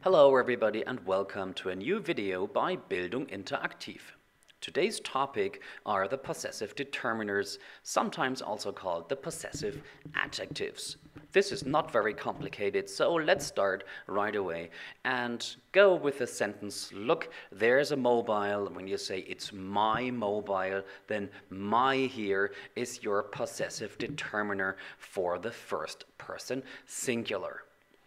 Hello everybody and welcome to a new video by Bildunginteraktiv. Today's topic are the possessive determiners, sometimes also called the possessive adjectives. This is not very complicated, so let's start right away and go with the sentence. Look, there's a mobile. When you say it's my mobile, then my here is your possessive determiner for the first person singular.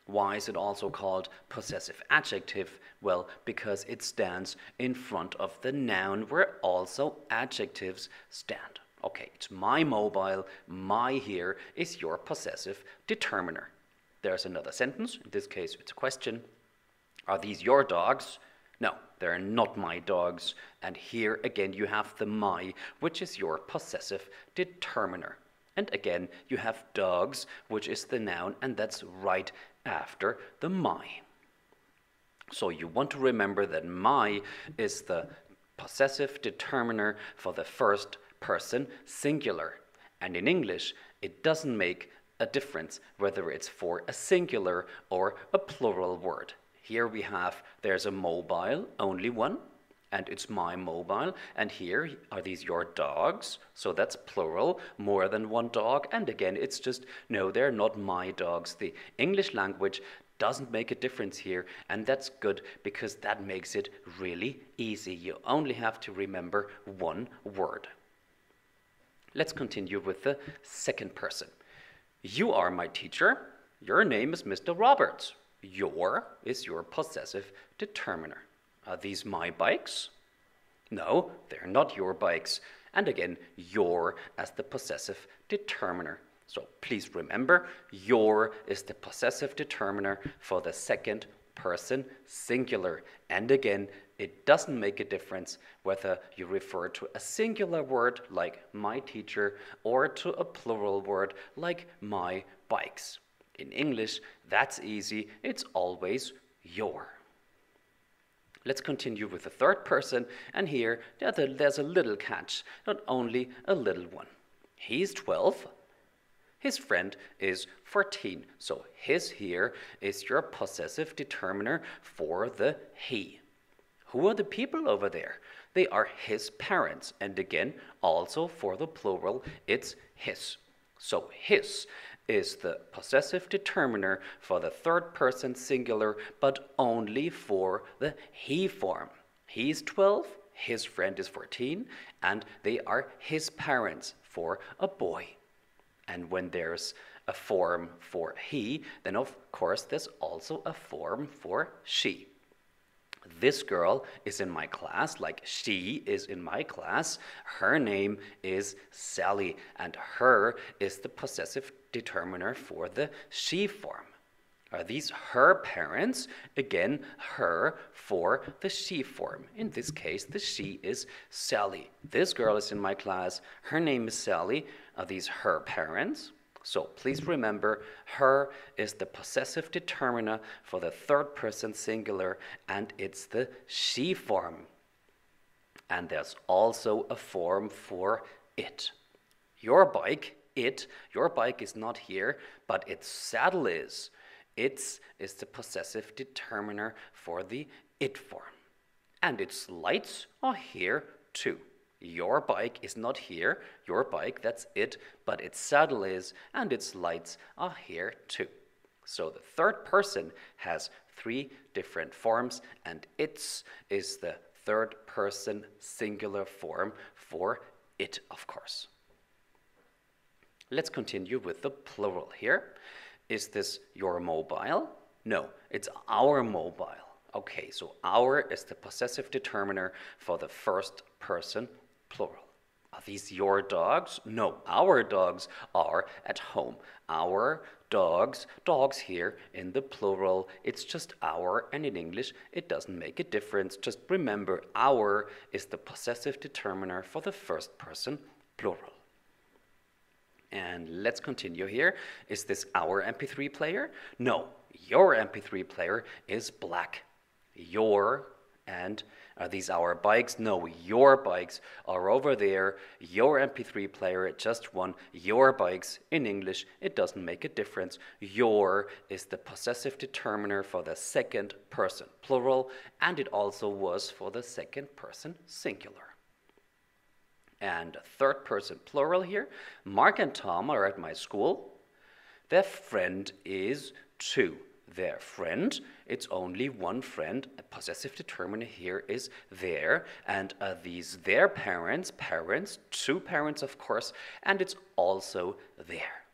Why is it also called possessive adjective? Well, because it stands in front of the noun where also adjectives stand. Okay, it's my mobile, my here is your possessive determiner. There's another sentence, in this case it's a question. Are these your dogs? No, they're not my dogs. And here again you have the my, which is your possessive determiner. And again, you have dogs, which is the noun, and that's right after the my. So you want to remember that my is the possessive determiner for the first person singular. And in English, it doesn't make a difference whether it's for a singular or a plural word. Here we have, there's a mobile, only one. And it's my mobile, and here are these your dogs, so that's plural, more than one dog, and again it's just, no, they're not my dogs. The English language doesn't make a difference here, and that's good because that makes it really easy. You only have to remember one word. Let's continue with the second person. You are my teacher. Your name is Mr. Roberts. Your is your possessive determiner. Are these my bikes? No, they're not your bikes. And again, your as the possessive determiner. So please remember, your is the possessive determiner for the second person singular. And again, it doesn't make a difference whether you refer to a singular word like my teacher or to a plural word like my bikes. In English, that's easy. It's always your. Let's continue with the third person, and here there's a little catch, not only a little one. He's 12, his friend is 14, so his here is your possessive determiner for the he. Who are the people over there? They are his parents, and again, also for the plural, it's his. So his is the possessive determiner for the third person singular, but only for the he form. He's 12, his friend is 14, and they are his parents for a boy. And when there's a form for he, then of course there's also a form for she. This girl is in my class, like she is in my class. Her name is Sally, and her is the possessive determiner for the she form. Are these her parents? Again, her for the she form. In this case, the she is Sally. This girl is in my class. Her name is Sally. Are these her parents? So please remember, her is the possessive determiner for the third person singular, and it's the she form. And there's also a form for it. Your bike, your bike is not here, but its saddle is. Its is the possessive determiner for the it form. And its lights are here too. Your bike is not here, your bike, that's it, but its saddle is, and its lights are here too. So the third person has three different forms, and its is the third person singular form for it, of course. Let's continue with the plural here. Is this your mobile? No, it's our mobile. Okay, so our is the possessive determiner for the first person plural. Are these your dogs? No, our dogs are at home. Our dogs, dogs here in the plural, it's just our, and in English it doesn't make a difference. Just remember, our is the possessive determiner for the first person plural. And let's continue here. Is this our MP3 player? No, your MP3 player is black. Your And are these our bikes? No, your bikes are over there. Your MP3 player, just one. Your bikes, in English, it doesn't make a difference. Your is the possessive determiner for the second person plural, and it also was for the second person singular. And third person plural here. Mark and Tom are at my school. Their friend is two. Their friend, it's only one friend. A possessive determiner here is their. And these their parents, two parents of course, and it's also their.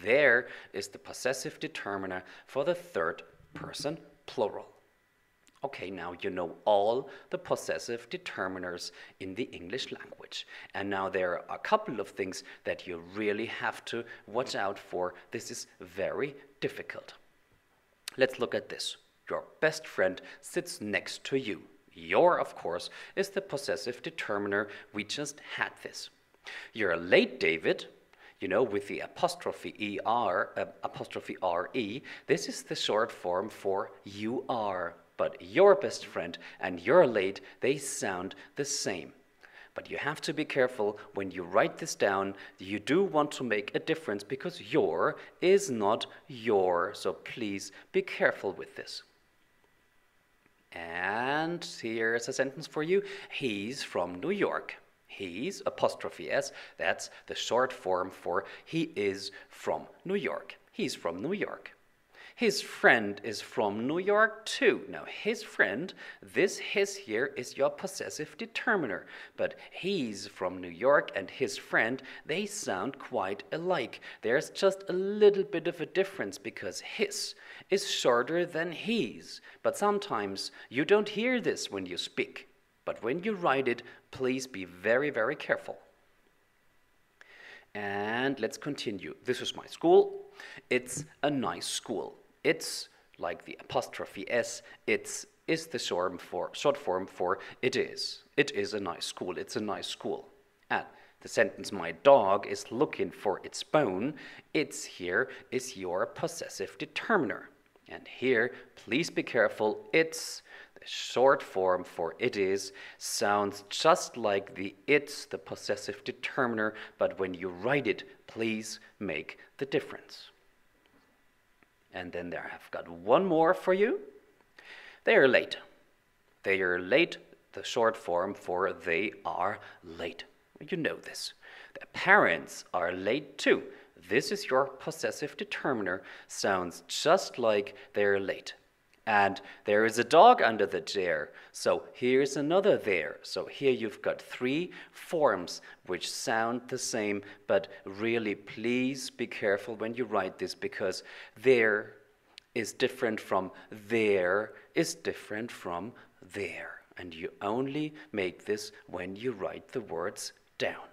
There is the possessive determiner for the third person plural. Okay, now you know all the possessive determiners in the English language. And now there are a couple of things that you really have to watch out for. This is very difficult. Let's look at this. Your best friend sits next to you. Your, of course, is the possessive determiner. We just had this. You're late, David. You know, with the apostrophe ER, apostrophe RE, this is the short form for you are. But your best friend and you're late, they sound the same. But you have to be careful when you write this down. You do want to make a difference because your is not your. So please be careful with this. And here's a sentence for you. He's from New York. He's, apostrophe S, that's the short form for he is from New York. He's from New York. His friend is from New York too. Now his friend, this his here is your possessive determiner. But he's from New York and his friend, they sound quite alike. There's just a little bit of a difference because his is shorter than he's. But sometimes you don't hear this when you speak. But when you write it, please be very, very careful. And let's continue. This is my school. It's a nice school. It's like the apostrophe S. It's is the short form for it is. It is a nice school. It's a nice school. And the sentence, my dog is looking for its bone. It's here is your possessive determiner. And here, please be careful. It's the short form for it is sounds just like the it's, the possessive determiner, but when you write it, please make the difference. And then there I've got one more for you. They are late. They are late, the short form for they are late. You know this. The parents are late too. This is your possessive determiner. Sounds just like they're late. And there is a dog under the chair. So here's another there. So here you've got three forms which sound the same, but really please be careful when you write this because there is different from there is different from there. And you only make this when you write the words down.